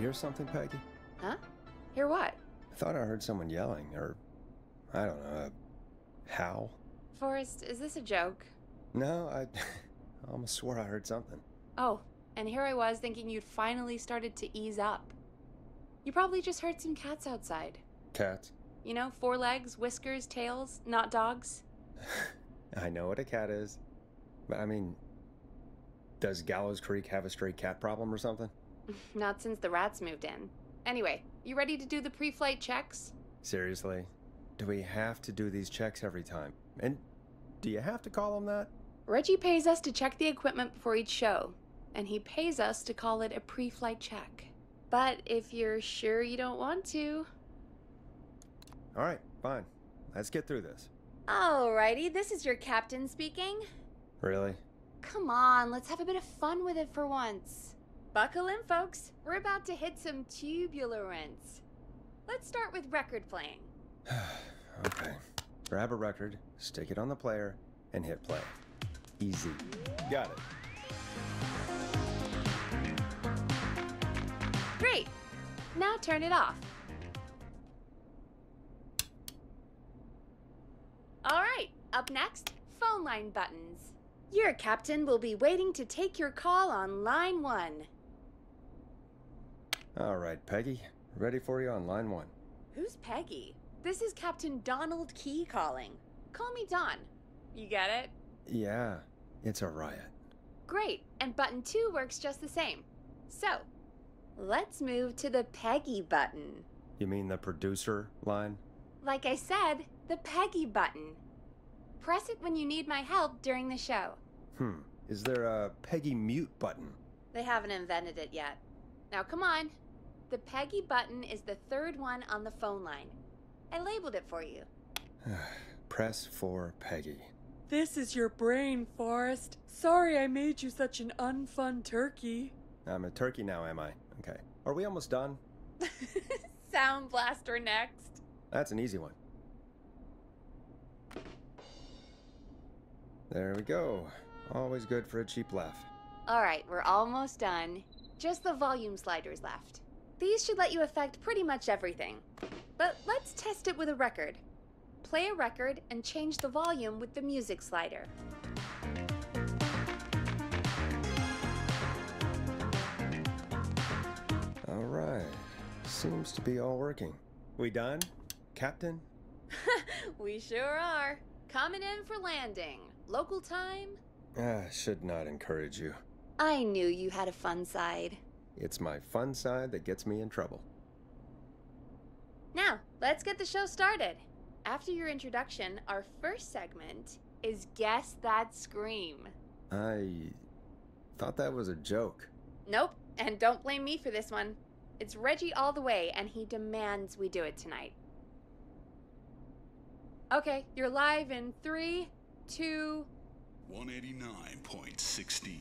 hear something, Peggy? Huh? Hear what? I thought I heard someone yelling, or, I don't know, a howl. Forrest, is this a joke? No, I almost swore I heard something. Oh, and here I was thinking you'd finally started to ease up. You probably just heard some cats outside. Cats? You know, 4 legs, whiskers, tails, not dogs. I know what a cat is. But I mean, does Gallows Creek have a stray cat problem or something? Not since the rats moved in. Anyway, you ready to do the pre-flight checks? Seriously? Do we have to do these checks every time? And do you have to call them that? Reggie pays us to check the equipment before each show, and he pays us to call it a pre-flight check. But if you're sure you don't want to... Alright, fine. Let's get through this. Alrighty, this is your captain speaking. Really? Come on, let's have a bit of fun with it for once. Buckle in, folks. We're about to hit some turbulence. Let's start with record playing. Okay. Grab a record, stick it on the player, and hit play. Easy. Got it. Great. Now turn it off. All right, up next, phone line buttons. Your captain will be waiting to take your call on line 1. All right, Peggy. Ready for you on line 1. Who's Peggy? This is Captain Donald Key calling. Call me Don. You get it? Yeah, it's a riot. Great, and button 2 works just the same. So, let's move to the Peggy button. You mean the producer line? Like I said, the Peggy button. Press it when you need my help during the show. Is there a Peggy mute button? They haven't invented it yet. Now come on. The Peggy button is the 3rd one on the phone line. I labeled it for you. Press for Peggy. This is your brain, Forrest. Sorry I made you such an unfun turkey. I'm a turkey now, am I? Okay. Are we almost done? Sound blaster next. That's an easy one. There we go. Always good for a cheap laugh. All right, we're almost done. Just the volume sliders left. These should let you affect pretty much everything. But let's test it with a record. Play a record and change the volume with the music slider. All right. Seems to be all working. We done, Captain? We sure are. Coming in for landing. Local time? Should not encourage you. I knew you had a fun side. It's my fun side that gets me in trouble. Now, let's get the show started. After your introduction, our first segment is Guess That Scream. I thought that was a joke. Nope, and don't blame me for this one. It's Reggie all the way, and he demands we do it tonight. Okay, you're live in 3, 2... 189.16.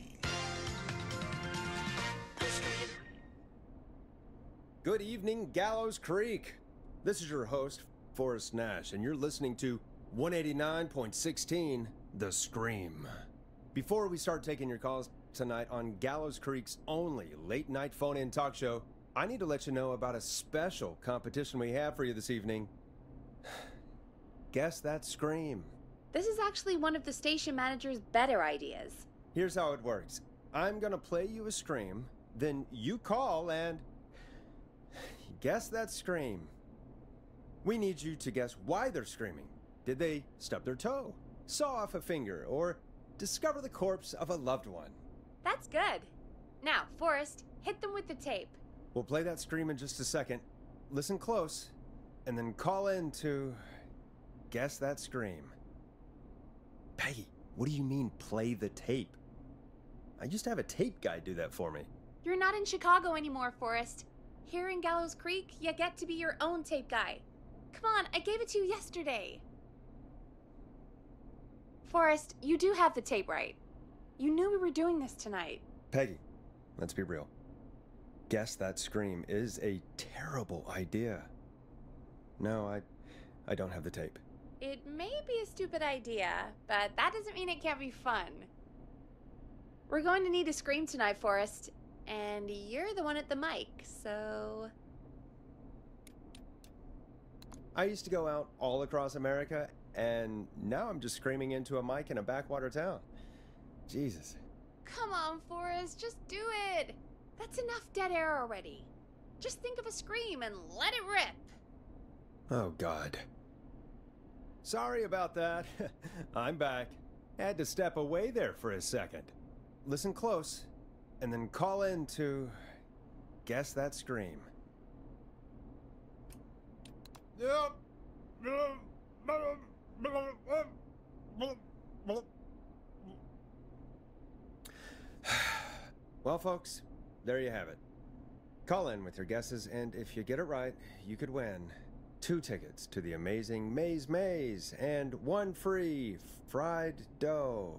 Good evening, Gallows Creek. This is your host, Forrest Nash, and you're listening to 189.16, The Scream. Before we start taking your calls tonight on Gallows Creek's only late-night phone-in talk show, I need to let you know about a special competition we have for you this evening. Guess That Scream. This is actually one of the station manager's better ideas. Here's how it works. I'm gonna play you a scream, then you call and guess that scream. We need you to guess why they're screaming. Did they stub their toe, saw off a finger, or discover the corpse of a loved one? That's good. Now, Forrest, hit them with the tape. We'll play that scream in just a second. Listen close, and then call in to guess that scream. Peggy, what do you mean, play the tape? I used to have a tape guy do that for me. You're not in Chicago anymore, Forrest. Here in Gallows Creek, you get to be your own tape guy. Come on, I gave it to you yesterday. Forrest, you do have the tape right. You knew we were doing this tonight. Peggy, let's be real. Guess That Scream is a terrible idea. No, I don't have the tape. It may be a stupid idea, but that doesn't mean it can't be fun. We're going to need a scream tonight, Forrest. And you're the one at the mic, so... I used to go out all across America, and now I'm just screaming into a mic in a backwater town. Jesus. Come on, Forrest, just do it! That's enough dead air already. Just think of a scream and let it rip. Oh, God. Sorry about that. I'm back. Had to step away there for a second. Listen close, and then call in to guess that scream. Well, folks, there you have it. Call in with your guesses, and if you get it right, you could win 2 tickets to the amazing Maze and 1 free fried dough.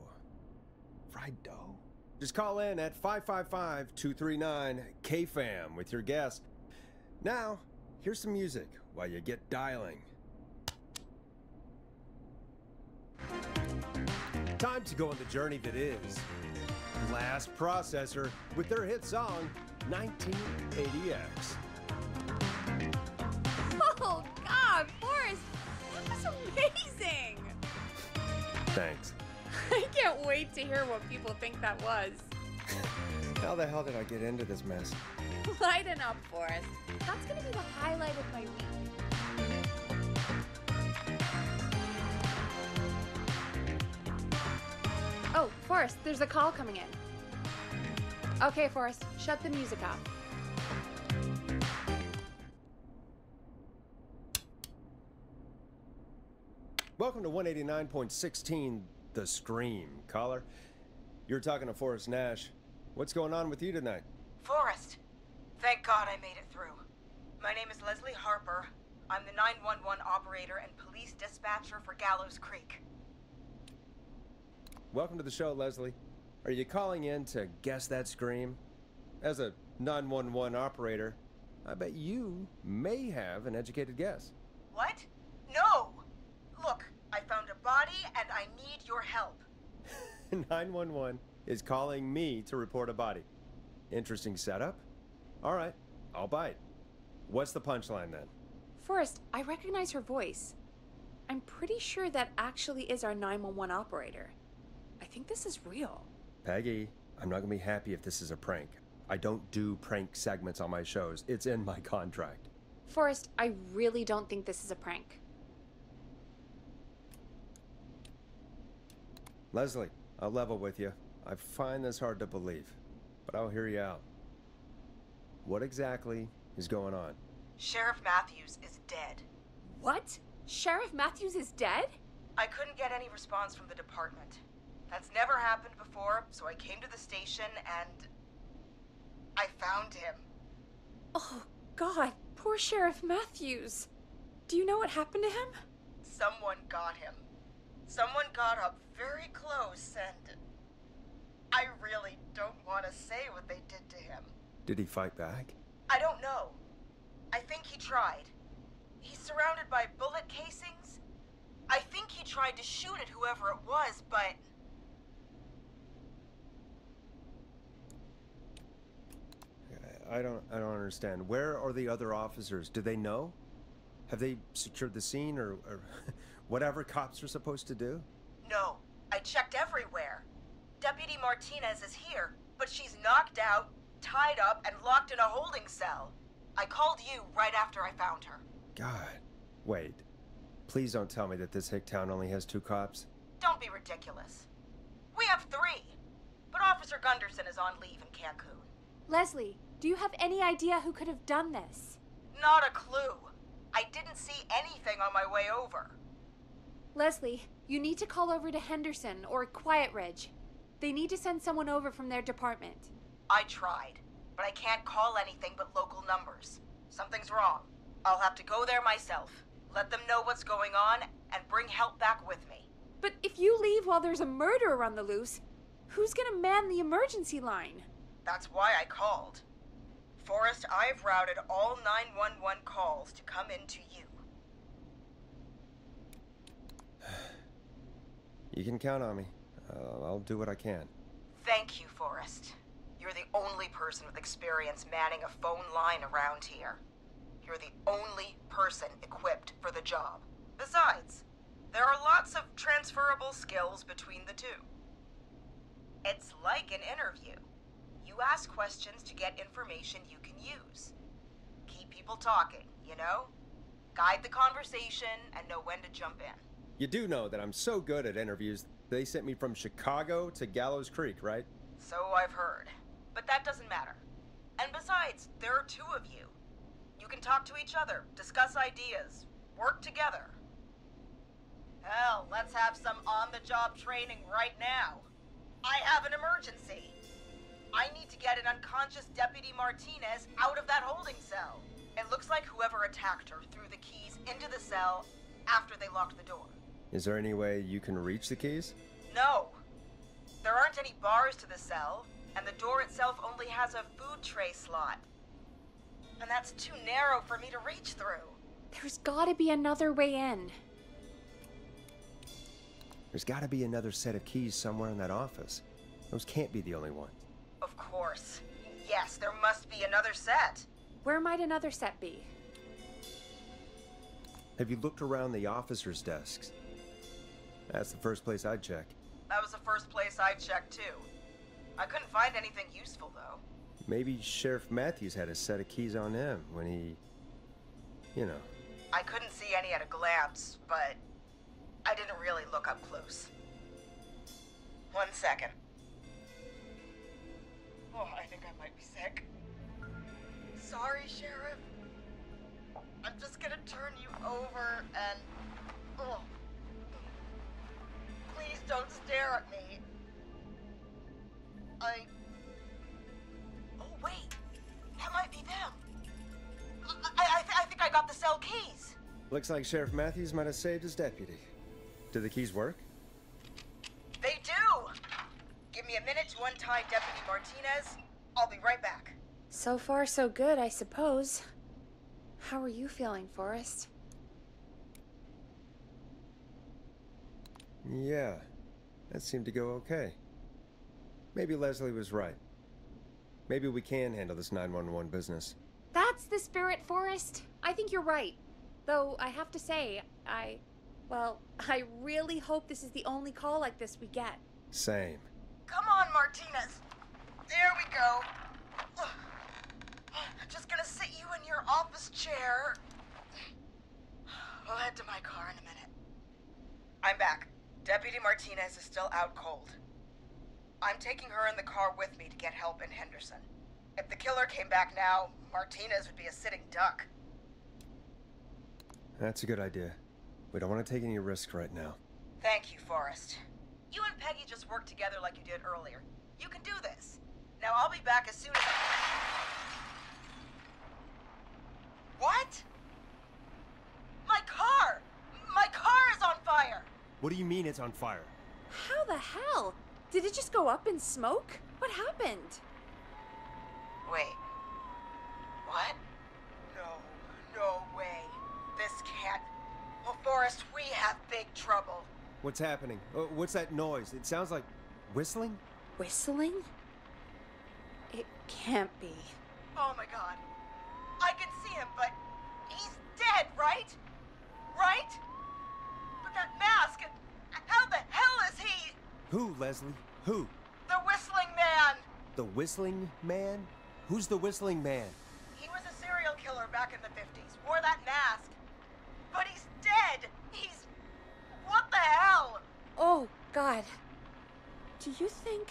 Fried dough? Just call in at 555-239-KFAM with your guess. Now, here's some music while you get dialing. Time to go on the journey that is Blast Processor with their hit song 1980X. Oh, God, Forrest, that was amazing! Thanks. I can't wait to hear what people think that was. How the hell did I get into this mess? Lighten up, Forrest. That's gonna be the highlight of my week. Oh, Forrest, there's a call coming in. Okay, Forrest, shut the music off. Welcome to 189.16 The Scream, caller. You're talking to Forrest Nash. What's going on with you tonight? Forrest, thank God I made it through. My name is Leslie Harper. I'm the 911 operator and police dispatcher for Gallows Creek. Welcome to the show, Leslie. Are you calling in to guess that scream? As a 911 operator, I bet you may have an educated guess. What? No! Look, I found a body and I need your help. 911 is calling me to report a body. Interesting setup. All right, I'll bite. What's the punchline then? Forrest, I recognize her voice. I'm pretty sure that actually is our 911 operator. I think this is real. Peggy, I'm not gonna be happy if this is a prank. I don't do prank segments on my shows. It's in my contract. Forrest, I really don't think this is a prank. Leslie, I'll level with you. I find this hard to believe, but I'll hear you out. What exactly is going on? Sheriff Matthews is dead. What? Sheriff Matthews is dead? I couldn't get any response from the department. That's never happened before, so I came to the station and I found him. Oh, God, poor Sheriff Matthews. Do you know what happened to him? Someone got him. Someone got up very close and I really don't want to say what they did to him. Did he fight back? I don't know. I think he tried. He's surrounded by bullet casings. I think he tried to shoot at whoever it was, but... I don't understand. Where are the other officers? Do they know? Have they secured the scene or whatever cops are supposed to do? No, I checked everywhere. Deputy Martinez is here, but she's knocked out, tied up, and locked in a holding cell. I called you right after I found her. God. Wait. Please don't tell me that this hick town only has 2 cops. Don't be ridiculous. We have 3, but Officer Gunderson is on leave in Cancun. Leslie, do you have any idea who could have done this? Not a clue. I didn't see anything on my way over. Leslie, you need to call over to Henderson or Quiet Ridge. They need to send someone over from their department. I tried, but I can't call anything but local numbers. Something's wrong. I'll have to go there myself, let them know what's going on, and bring help back with me. But if you leave while there's a murderer on the loose, who's gonna man the emergency line? That's why I called. Forrest, I've routed all 911 calls to come in to you. You can count on me. I'll do what I can. Thank you, Forrest. You're the only person with experience manning a phone line around here. You're the only person equipped for the job. Besides, there are lots of transferable skills between the two. It's like an interview. You ask questions to get information you can use. Keep people talking, you know? Guide the conversation and know when to jump in. You do know that I'm so good at interviews, they sent me from Chicago to Gallows Creek, right? So I've heard. But that doesn't matter. And besides, there are two of you. You can talk to each other, discuss ideas, work together. Hell, let's have some on-the-job training right now. I have an emergency. I need to get an unconscious Deputy Martinez out of that holding cell. It looks like whoever attacked her threw the keys into the cell after they locked the door. Is there any way you can reach the keys? No. There aren't any bars to the cell, and the door itself only has a food tray slot. And that's too narrow for me to reach through. There's gotta be another way in. There's gotta be another set of keys somewhere in that office. Those can't be the only ones. Of course. Yes, there must be another set. Where might another set be? Have you looked around the officers' desks? That's the first place I'd check. That was the first place I checked, too. I couldn't find anything useful, though. Maybe Sheriff Matthews had a set of keys on him when he... you know. I couldn't see any at a glance, but I didn't really look up close. 1 second. Oh, I think I might be sick. Sorry, Sheriff. I'm just gonna turn you over and... Oh. Please don't stare at me. Oh, wait. That might be them. I think I got the cell keys. Looks like Sheriff Matthews might have saved his deputy. Do the keys work? They do! Give me a minute to untie Deputy Martinez. I'll be right back. So far, so good, I suppose. How are you feeling, Forrest? Yeah, that seemed to go okay. Maybe Leslie was right. Maybe we can handle this 911 business. That's the spirit, Forrest. I think you're right. Though, I have to say, I really hope this is the only call like this we get. Same. Come on, Martinez. There we go. Just gonna sit you in your office chair. We'll head to my car in a minute. I'm back. Deputy Martinez is still out cold. I'm taking her in the car with me to get help in Henderson. If the killer came back now, Martinez would be a sitting duck. That's a good idea. We don't want to take any risks right now. Thank you, Forrest. You and Peggy just worked together like you did earlier. You can do this. Now I'll be back as soon as What? My car! My car is on fire! What do you mean it's on fire? How the hell? Did it just go up in smoke? What happened? Wait. What? No way. This can't... Well, Forrest, we have big trouble. What's happening? What's that noise? It sounds like whistling? Whistling? It can't be. Oh my god. I can see him, but he's dead, right? Right? But that mask, how the hell is he? Who, Leslie? Who? The Whistling Man! The Whistling Man? Who's the Whistling Man? He was a serial killer back in the 50s, wore that mask. But he's dead! He's... What the hell? Oh, God. Do you think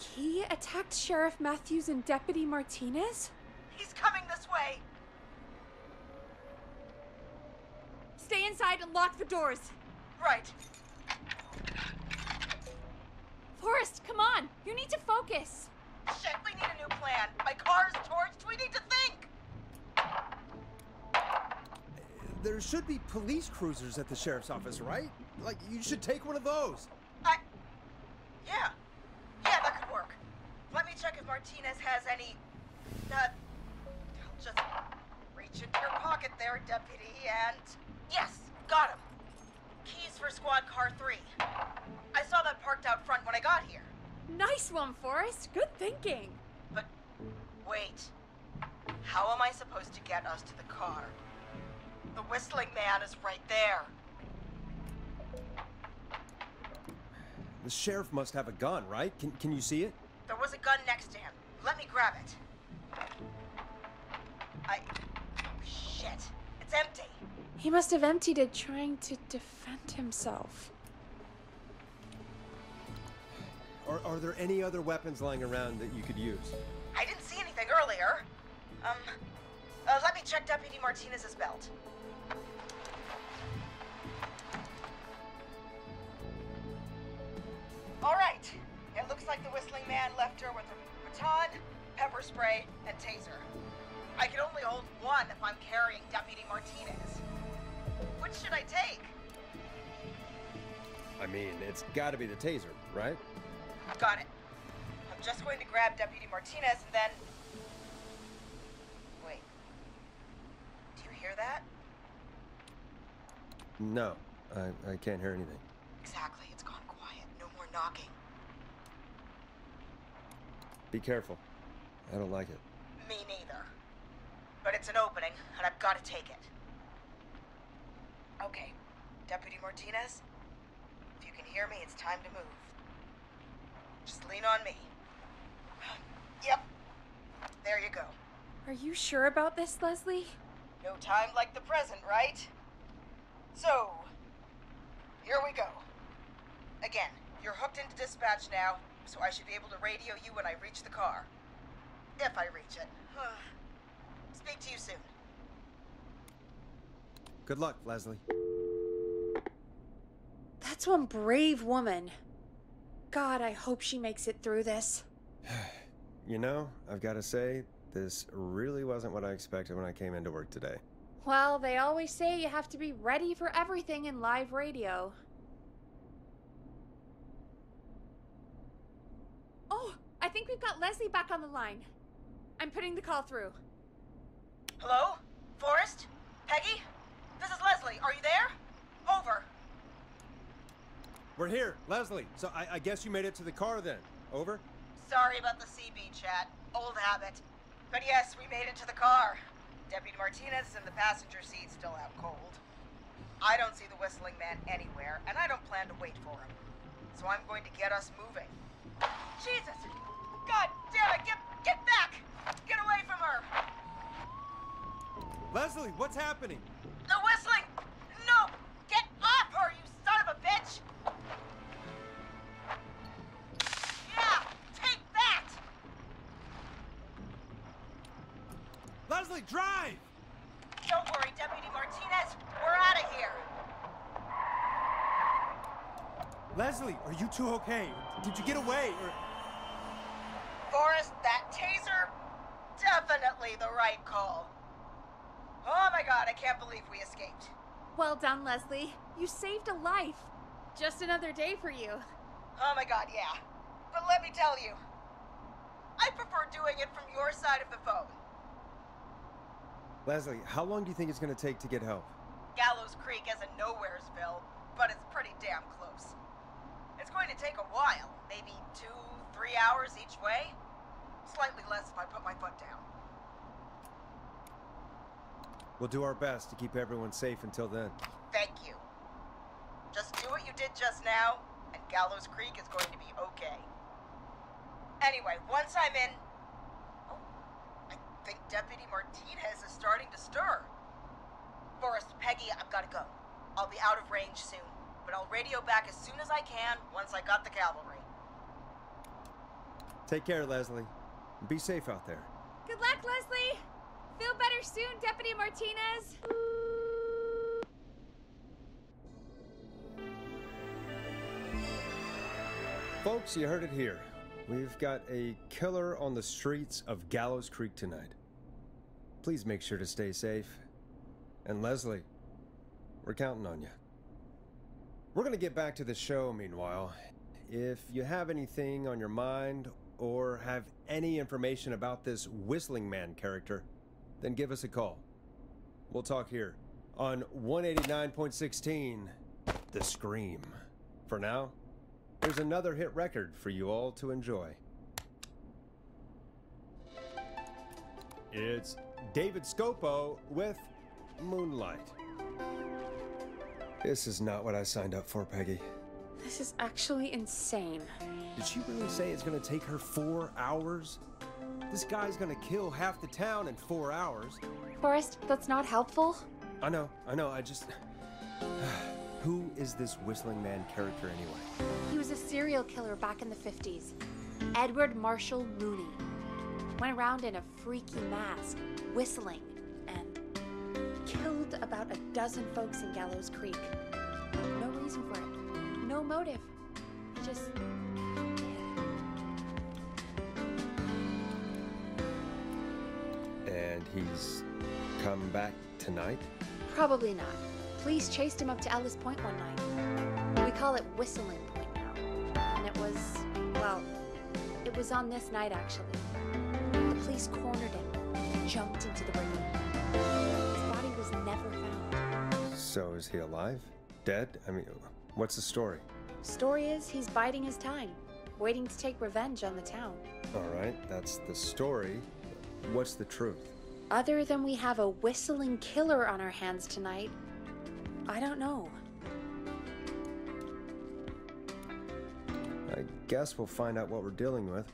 he attacked Sheriff Matthews and Deputy Martinez? He's coming this way! Stay inside and lock the doors. Right. Forrest, come on. You need to focus. Shit, we need a new plan. My car's torched. We need to think. There should be police cruisers at the sheriff's office, right? Like, you should take one of those. Yeah. Yeah, that could work. Let me check if Martinez has any... I'll just reach into your pocket there, Deputy, and... Yes, got him. Keys for Squad Car 3. I saw that parked out front when I got here. Nice one, Forrest. Good thinking. But wait. How am I supposed to get us to the car? The whistling man is right there. The sheriff must have a gun, right? Can you see it? There was a gun next to him. Let me grab it. Shit. It's empty. He must have emptied it trying to defend himself. Are there any other weapons lying around that you could use? I didn't see anything earlier. Let me check Deputy Martinez's belt. All right. It looks like the whistling man left her with a baton, pepper spray, and taser. I can only hold one if I'm carrying Deputy Martinez. Which should I take? I mean, it's gotta be the taser, right? Got it. I'm just going to grab Deputy Martinez and then... Wait. Do you hear that? No, I can't hear anything. Exactly. It's gone quiet. No more knocking. Be careful. I don't like it. Me neither. But it's an opening, and I've got to take it. Okay. Deputy Martinez, if you can hear me, it's time to move. Just lean on me. Yep. There you go. Are you sure about this, Leslie? No time like the present, right? So, here we go. Again, you're hooked into dispatch now, so I should be able to radio you when I reach the car. If I reach it. Speak to you soon. Good luck, Leslie. That's one brave woman. God, I hope she makes it through this. You know, I've got to say, this really wasn't what I expected when I came into work today. Well, they always say you have to be ready for everything in live radio. Oh, I think we've got Leslie back on the line. I'm putting the call through. Hello? Forrest? Peggy? This is Leslie. Are you there? Over. We're here, Leslie. So I guess you made it to the car then. Over? Sorry about the CB chat. Old habit. But yes, we made it to the car. Deputy Martinez is in the passenger seat, still out cold. I don't see the whistling man anywhere, and I don't plan to wait for him. So I'm going to get us moving. Jesus! God damn it! Get back! Get away from her! Leslie, what's happening? The whistling! No! Get off her, you son of a bitch! Yeah! Take that! Leslie, drive! Don't worry, Deputy Martinez. We're out of here. Leslie, are you two okay? Did you get away? Or... Forrest, that taser? Definitely the right call. Oh my god, I can't believe we escaped. Well done, Leslie. You saved a life. Just another day for you. Oh my god, yeah. But let me tell you, I prefer doing it from your side of the phone. Leslie, how long do you think it's going to take to get help? Gallows Creek isn't Nowheresville, but it's pretty damn close. It's going to take a while, maybe 2-3 hours each way. Slightly less if I put my foot down. We'll do our best to keep everyone safe until then. Thank you. Just do what you did just now, and Gallows Creek is going to be okay. Anyway, once I'm in... Oh, I think Deputy Martinez is starting to stir. Forrest, Peggy, I've got to go. I'll be out of range soon, but I'll radio back as soon as I can once I got the cavalry. Take care, Leslie. Be safe out there. Good luck, Leslie. Feel better soon, Deputy Martinez. Folks, you heard it here. We've got a killer on the streets of Gallows Creek tonight. Please make sure to stay safe. And Leslie, we're counting on you. We're going to get back to the show meanwhile. If you have anything on your mind or have any information about this Whistling Man character, then give us a call. We'll talk here on 189.16, The Scream. For now, There's another hit record for you all to enjoy. It's David Scopo with Moonlight. This is not what I signed up for, Peggy. This is actually insane. Did she really say it's gonna take her 4 hours? This guy's gonna kill half the town in 4 hours. Forrest, that's not helpful. I know, I just... Who is this Whistling Man character anyway? He was a serial killer back in the 50s. Edward Marshall Mooney. Went around in a freaky mask, whistling, and killed about a dozen folks in Gallows Creek. No reason for it. No motive. He just did. And he's come back tonight? Probably not. Police chased him up to Ellis Point one night. We call it Whistling Point now. And it was, well, it was on this night actually. The police cornered him, jumped into the ravine. His body was never found. So is he alive? Dead? I mean, what's the story? Story is he's biding his time, waiting to take revenge on the town. All right, that's the story. What's the truth? Other than we have a whistling killer on our hands tonight, I don't know. I guess we'll find out what we're dealing with,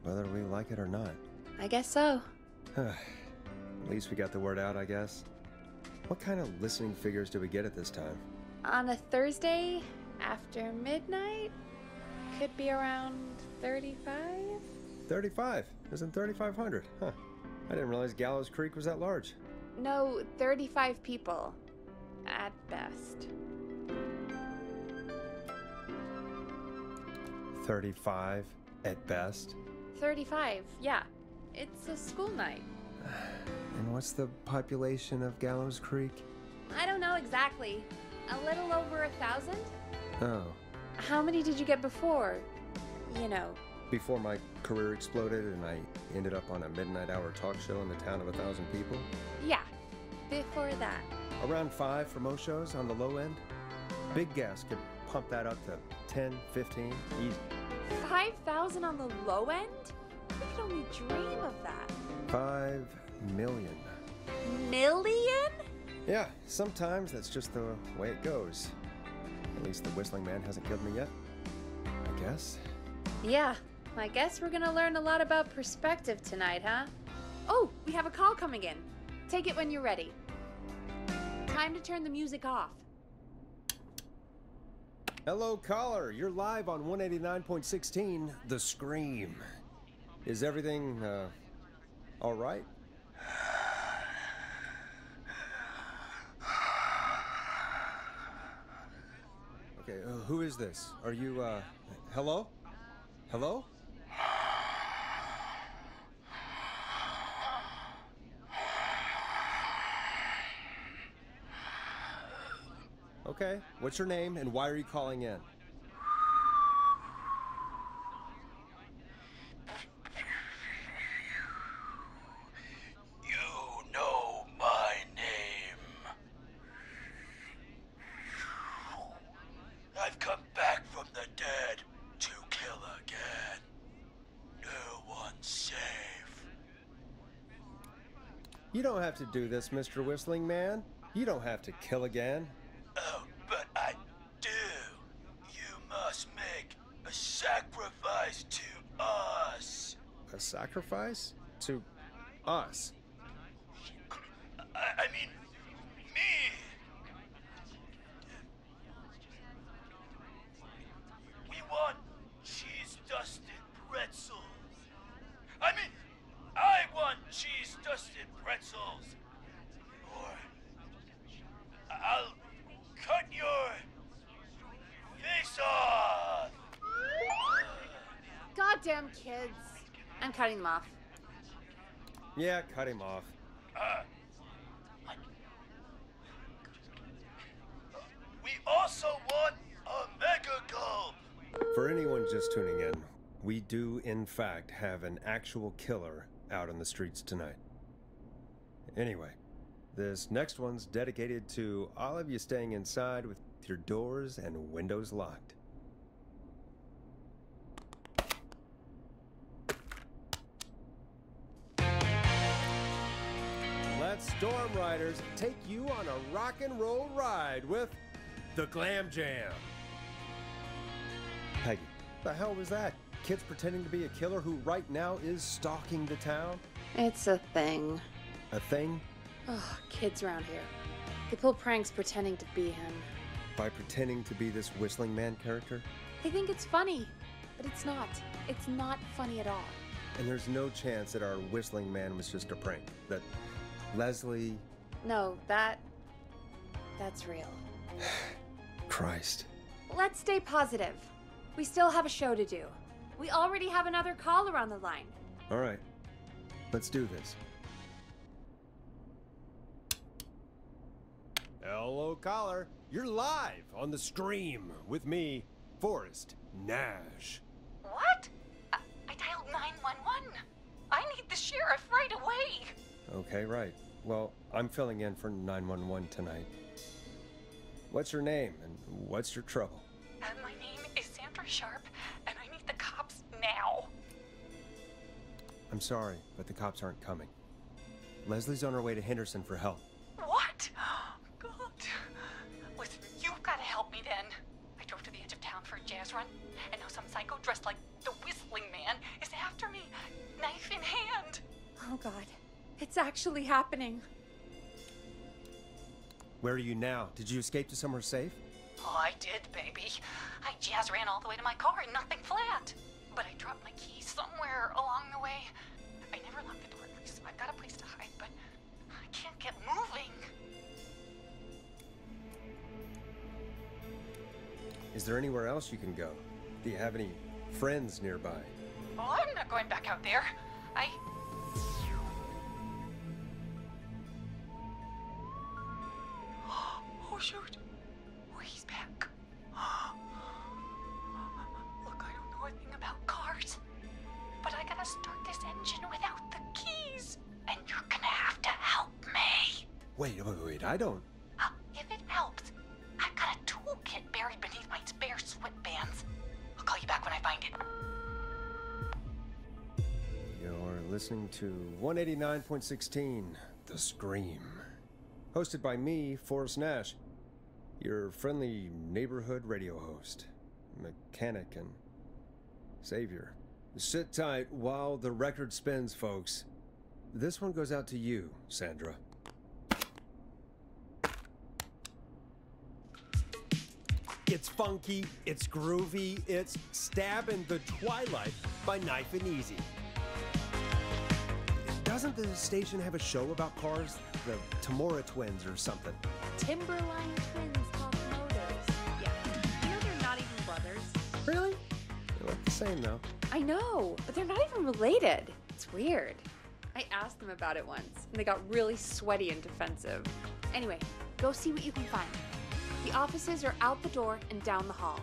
whether we like it or not. I guess so. At least we got the word out, I guess. What kind of listening figures do we get at this time? On a Thursday after midnight, could be around 35? 35? Isn't 3,500? Huh. I didn't realize Gallows Creek was that large. No, 35 people. At best. 35 at best? 35, yeah. It's a school night. And what's the population of Gallows Creek? I don't know exactly. A little over 1,000? Oh. How many did you get before? You know. Before my career exploded and I ended up on a midnight hour talk show in the town of 1,000 people? Yeah, before that. Around 5 for most shows on the low end. Big gas could pump that up to 10, 15, easy. 5,000 on the low end? We could only dream of that. 5 million. Million? Yeah, sometimes that's just the way it goes. At least the Whistling Man hasn't killed me yet, I guess. Yeah, I guess we're gonna learn a lot about perspective tonight, huh? Oh, we have a call coming in. Take it when you're ready. Time to turn the music off. Hello, caller. You're live on 189.16, The Scream. Is everything, all right? Okay, who is this? Are you, hello? Hello? Okay, what's your name and why are you calling in? You know my name. I've come back from the dead to kill again. No one's safe. You don't have to do this, Mr. Whistling Man. You don't have to kill again. Oh, but I do. You must make a sacrifice to us. A sacrifice? To us? I mean, me. We want cheese-dusted pretzels. I mean, I want cheese-dusted pretzels. Or I'll cut your face off. Goddamn kids. I'm cutting them off. Yeah, cut him off. We also want a mega gulp. For anyone just tuning in, we do in fact have an actual killer out on the streets tonight. Anyway, this next one's dedicated to all of you staying inside with your doors and windows locked. Storm Riders take you on a rock and roll ride with the Glam Jam. Peggy, the hell was that? Kids pretending to be a killer who right now is stalking the town? It's a thing. A thing? Oh, kids around here. They pull pranks pretending to be him. By pretending to be this Whistling Man character? They think it's funny, but it's not. It's not funny at all. And there's no chance that our Whistling Man was just a prank. That Leslie... No, that's real. Christ. Let's stay positive. We still have a show to do. We already have another caller on the line. All right. Let's do this. Hello, caller. You're live on the stream with me, Forrest Nash. What? I dialed 911. I need the sheriff right away. Okay, right. Well, I'm filling in for 911 tonight. What's your name and what's your trouble? My name is Sandra Sharp, and I need the cops now. I'm sorry, but the cops aren't coming. Leslie's on her way to Henderson for help. What? God. Listen, you've got to help me then. I drove to the edge of town for a jazz run, and now some psycho dressed like the Whistling Man is after me, knife in hand. Oh, God. It's actually happening. Where are you now? Did you escape to somewhere safe? Oh, I did, baby. I jazz ran all the way to my car and nothing flat. But I dropped my keys somewhere along the way. I never locked the door, so I've got a place to hide, but I can't get moving. Is there anywhere else you can go? Do you have any friends nearby? Oh, I'm not going back out there. Oh, shoot. Oh, he's back. Look, I don't know a thing about cars, but I gotta start this engine without the keys. And you're gonna have to help me. Wait, I don't... If it helps, I've got a toolkit buried beneath my spare sweatbands. I'll call you back when I find it. You're listening to 189.16, The Scream. Hosted by me, Forrest Nash, your friendly neighborhood radio host, mechanic, and savior. Sit tight while the record spins, folks. This one goes out to you, Sandra. It's funky, it's groovy, it's Stab in the Twilight by Knife and Easy. Doesn't the station have a show about cars? The Tamora twins or something? Timberline twins talk motors. Yeah. You know they're not even brothers. Really? They look the same, though. I know, but they're not even related. It's weird. I asked them about it once, and they got really sweaty and defensive. Anyway, go see what you can find. The offices are out the door and down the hall.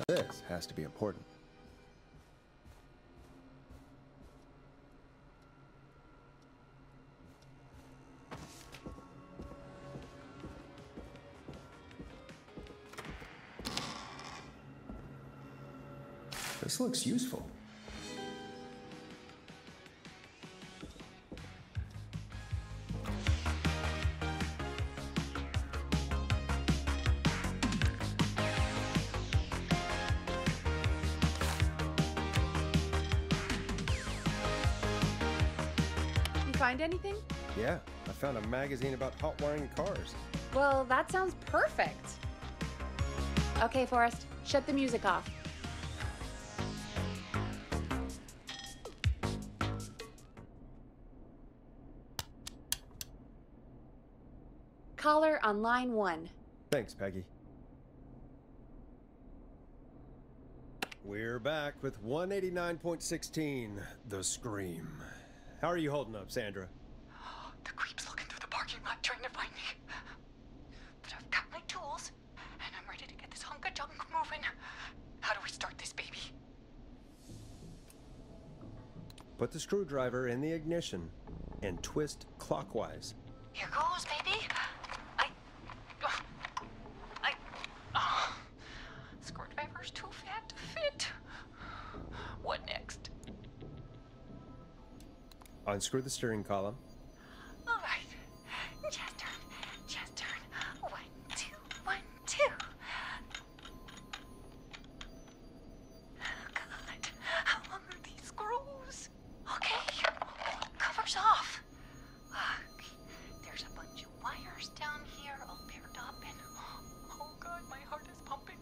This has to be important. This looks useful. Find anything? Yeah, I found a magazine about hot wiring cars. Well, that sounds perfect. Okay, Forrest, shut the music off. Caller on line 1. Thanks, Peggy. We're back with 189.16, The Scream. How are you holding up, Sandra? The creep's looking through the parking lot trying to find me. But I've got my tools, and I'm ready to get this hunk of junk moving. How do we start this baby? Put the screwdriver in the ignition and twist clockwise. Here goes, baby. Screwdriver's too fat to fit. What next? Unscrew the steering column. All right. Just turn. Just turn. 1, 2, 1, 2. Oh, God. How long are these screws? Okay. Cover's off. There's a bunch of wires down here all paired up and... Oh, God, my heart is pumping.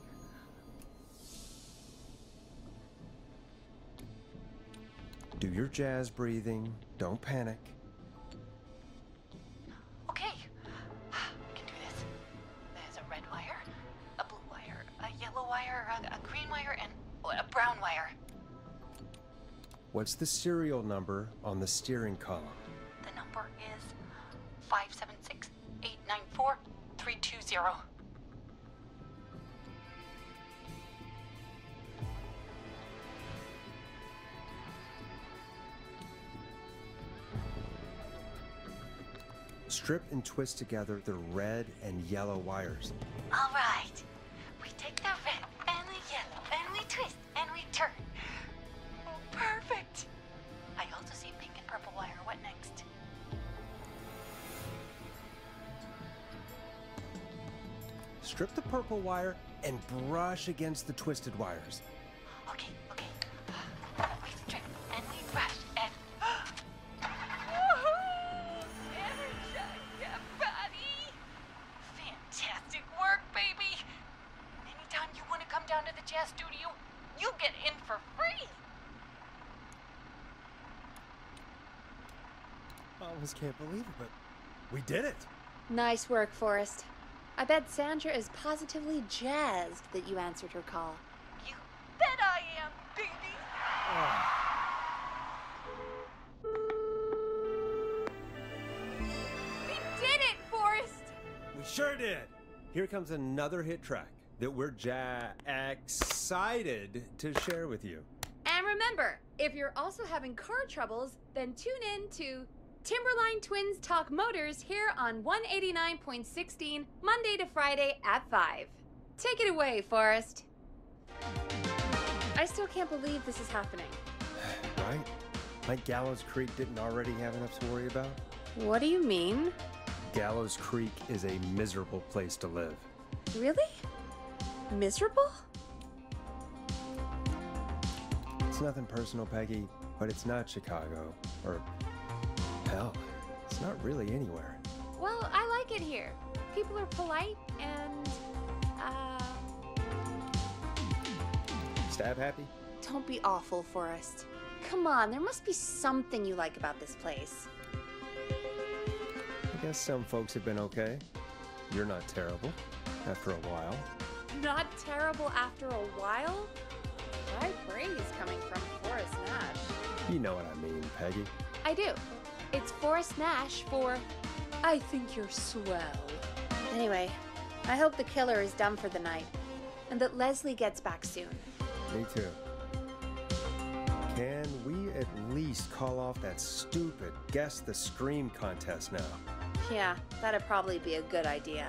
Do your jazz breathing. Don't panic. Okay, we can do this. There's a red wire, a blue wire, a yellow wire, a green wire, and a brown wire. What's the serial number on the steering column? The number is 576-894-320. Strip and twist together the red and yellow wires. All right. We take the red and the yellow, and we twist, and we turn. Oh, perfect. I also see pink and purple wire. What next? Strip the purple wire and brush against the twisted wires. Okay. We strip, and we brush, and... Energize that body! Fantastic work, baby! Anytime you want to come down to the jazz studio, you get in for free! I almost can't believe it, but we did it. Nice work, Forrest. I bet Sandra is positively jazzed that you answered her call. You bet I am, baby! We did it, Forrest! We sure did. Here comes another hit track that we're excited to share with you. And remember, if you're also having car troubles, then tune in to Timberline Twins Talk Motors here on 189.16, Monday to Friday at 5. Take it away, Forrest. I still can't believe this is happening. Right? Like Gallows Creek didn't already have enough to worry about? What do you mean? Gallows Creek is a miserable place to live. Really? Miserable? It's nothing personal, Peggy, but it's not Chicago. Or, hell, it's not really anywhere. Well, I like it here. People are polite and, Stab happy? don't be awful, Forrest. Come on, there must be something you like about this place. I guess some folks have been okay. You're not terrible after a while. Not terrible after a while? High praise coming from Forrest Nash. You know what I mean, Peggy. I do. It's Forrest Nash for I think you're swell. Anyway, I hope the killer is done for the night and that Leslie gets back soon. Me too. Can we at least call off that stupid Guess the Scream contest now? Yeah, that'd probably be a good idea.